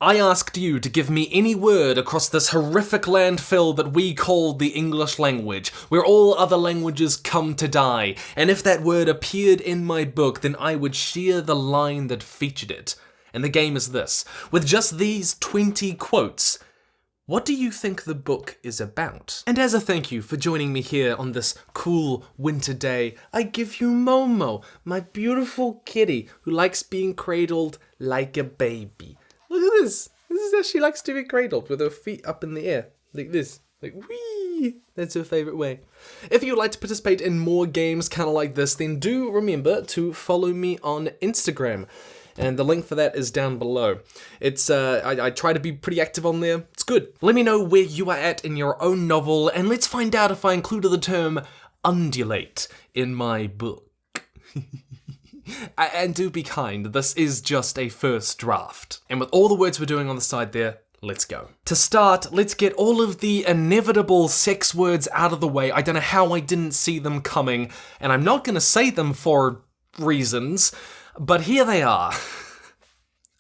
I asked you to give me any word across this horrific landfill that we call the English language, where all other languages come to die, and if that word appeared in my book, then I would share the line that featured it. And the game is this. With just these 20 quotes, what do you think the book is about? And as a thank you for joining me here on this cool winter day, I give you Momo, my beautiful kitty who likes being cradled like a baby. Look at this. This is how she likes to be cradled, with her feet up in the air. Like this. Like, whee! That's her favourite way. If you'd like to participate in more games kind of like this, then do remember to follow me on Instagram. And the link for that is down below. It's, I try to be pretty active on there. It's good. Let me know where you are at in your own novel, and let's find out if I included the term undulate in my book. And do be kind, this is just a first draft. And with all the words we're doing on the side there, let's go. To start, let's get all of the inevitable sex words out of the way. I don't know how I didn't see them coming, and I'm not going to say them for reasons, but here they are.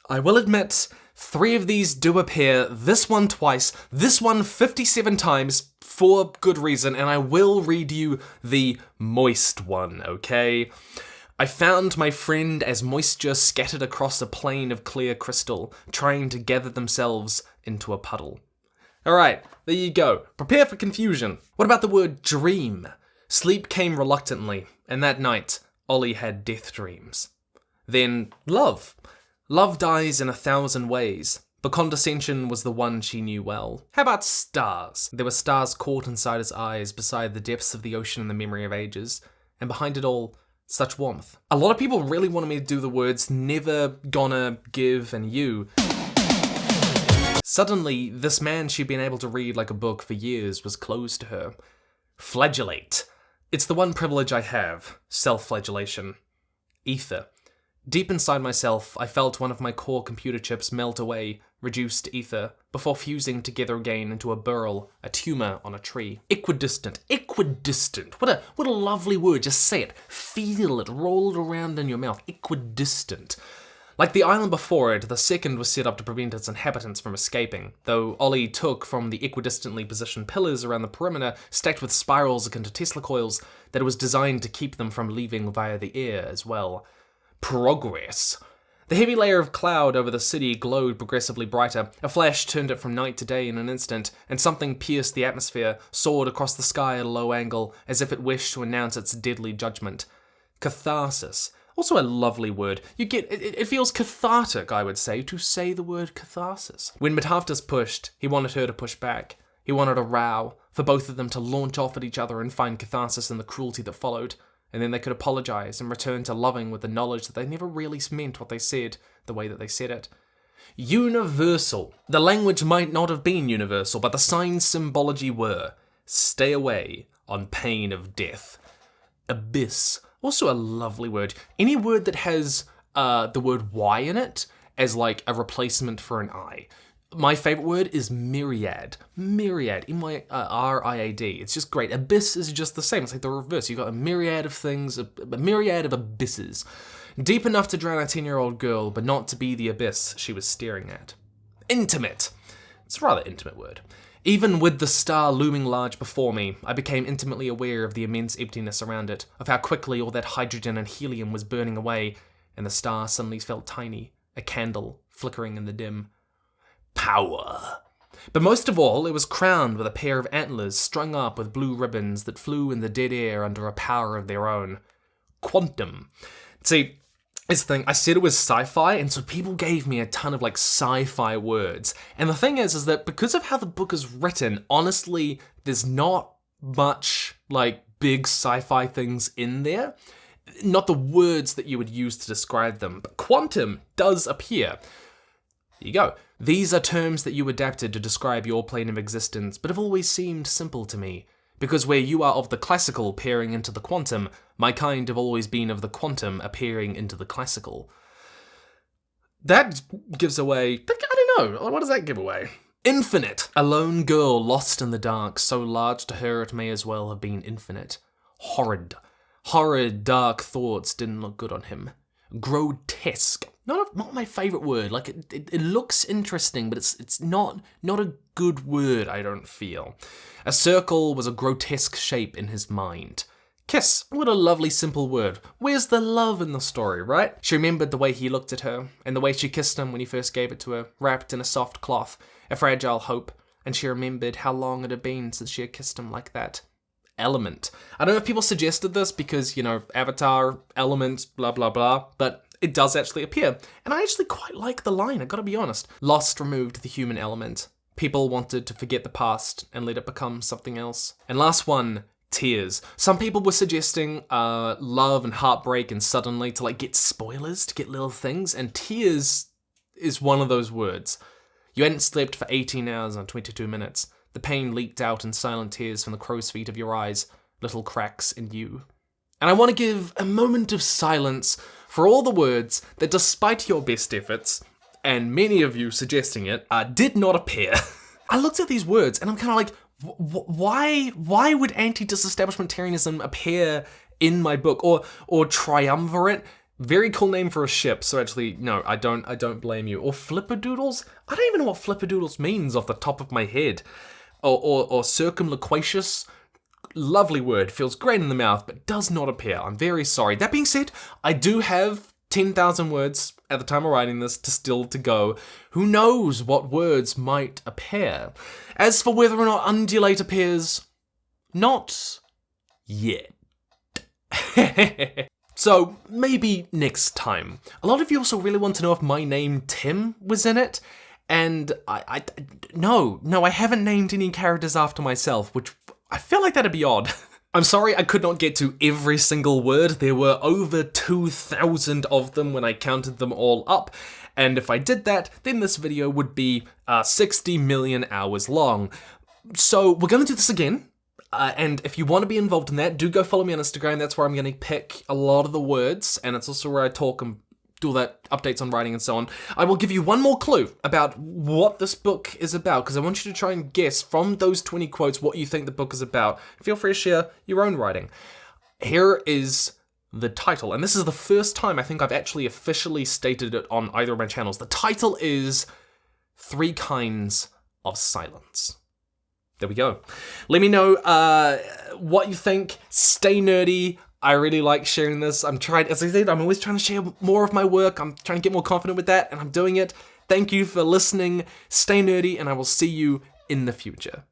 I will admit, 3 of these do appear, this one twice, this one 57 times, for good reason, and I will read you the moist one, okay? I found my friend as moisture scattered across a plain of clear crystal, trying to gather themselves into a puddle. Alright, there you go. Prepare for confusion. What about the word dream? Sleep came reluctantly, and that night, Ollie had death dreams. Then, love. Love dies in 1,000 ways, but condescension was the one she knew well. How about stars? There were stars caught inside his eyes, beside the depths of the ocean in the memory of ages, and behind it all, such warmth. A lot of people really wanted me to do the words never, gonna, give, and you. Suddenly, this man she'd been able to read like a book for years was closed to her. Flagellate. It's the one privilege I have. Self-flagellation. Ether. Deep inside myself, I felt one of my core computer chips melt away, reduced to ether, before fusing together again into a burl, a tumour on a tree. Equidistant. Equidistant. What a lovely word. Just say it. Feel it. Roll it around in your mouth. Equidistant. Like the island before it, the second was set up to prevent its inhabitants from escaping, though Ollie took from the equidistantly positioned pillars around the perimeter, stacked with spirals akin to Tesla coils, that it was designed to keep them from leaving via the air as well. Progress. The heavy layer of cloud over the city glowed progressively brighter. A flash turned it from night to day in an instant, and something pierced the atmosphere, soared across the sky at a low angle, as if it wished to announce its deadly judgment. Catharsis. Also a lovely word. You get it feels cathartic, I would say, to say the word catharsis. When Mataftas pushed, he wanted her to push back. He wanted a row, for both of them to launch off at each other and find catharsis in the cruelty that followed. And then they could apologize and return to loving with the knowledge that they never really meant what they said, the way that they said it. Universal. The language might not have been universal, but the signs symbology were. Stay away on pain of death. Abyss. Also a lovely word. Any word that has the word Y in it as like a replacement for an I. My favourite word is myriad. Myriad. M-Y-R-I-A-D. It's just great. Abyss is just the same. It's like the reverse. You've got a myriad of things, a myriad of abysses. Deep enough to drown a 10-year-old girl, but not to be the abyss she was staring at. Intimate. It's a rather intimate word. Even with the star looming large before me, I became intimately aware of the immense emptiness around it, of how quickly all that hydrogen and helium was burning away, and the star suddenly felt tiny, a candle flickering in the dim. Power. But most of all, it was crowned with a pair of antlers strung up with blue ribbons that flew in the dead air under a power of their own. Quantum. See, it's the thing, I said it was sci-fi, and so people gave me a ton of, like, sci-fi words. And the thing is that because of how the book is written, honestly, there's not much, like, big sci-fi things in there. Not the words that you would use to describe them, but quantum does appear. Here you go. These are terms that you adapted to describe your plane of existence, but have always seemed simple to me. Because where you are of the classical peering into the quantum, my kind have always been of the quantum appearing into the classical. That gives away... I don't know. What does that give away? Infinite. A lone girl lost in the dark, so large to her it may as well have been infinite. Horrid. Horrid, dark thoughts didn't look good on him. Grotesque. not my favorite word. Like it looks interesting, but it's not a good word, I don't feel. A circle was a grotesque shape in his mind. Kiss, what a lovely simple word. Where's the love in the story, right? She remembered the way he looked at her, and the way she kissed him when he first gave it to her, wrapped in a soft cloth, a fragile hope, and she remembered how long it had been since she had kissed him like that. Element. I don't know if people suggested this because, Avatar, elements, blah blah blah, but it does actually appear. And I actually quite like the line, I gotta be honest. Lost removed the human element. People wanted to forget the past and let it become something else. And last one, tears. Some people were suggesting love and heartbreak and suddenly to get spoilers, to get little things, and tears is one of those words. You hadn't slept for 18 hours and 22 minutes. The pain leaked out in silent tears from the crow's feet of your eyes, little cracks in you. And I want to give a moment of silence for all the words that, despite your best efforts, and many of you suggesting it, did not appear. I looked at these words and I'm kind of like, why would anti-disestablishmentarianism appear in my book? Or triumvirate? Very cool name for a ship, so actually, no, I don't blame you. Or flipperdoodles? I don't even know what flipperdoodles means off the top of my head. Or circumloquacious? Lovely word, feels great in the mouth, but does not appear. I'm very sorry. That being said, I do have 10,000 words at the time of writing this to go. Who knows what words might appear? As for whether or not undulate appears, not yet. So maybe next time. A lot of you also really want to know if my name Tim was in it, and no, I haven't named any characters after myself, which I feel like that'd be odd. I'm sorry I could not get to every single word. There were over 2,000 of them when I counted them all up. And if I did that, then this video would be 60 million hours long. So we're going to do this again. And if you want to be involved in that, do go follow me on Instagram. That's where I'm going to pick a lot of the words. And it's also where I talk and do all that updates on writing and so on. I will give you one more clue about what this book is about, because I want you to try and guess from those 20 quotes what you think the book is about. Feel free to share your own writing. Here is the title, and this is the first time I think I've actually officially stated it on either of my channels. The title is 3 Kinds of Silence. There we go. Let me know what you think. Stay nerdy. I really like sharing this. As I said, I'm always trying to share more of my work. I'm trying to get more confident with that, and I'm doing it. Thank you for listening. Stay nerdy, and I will see you in the future.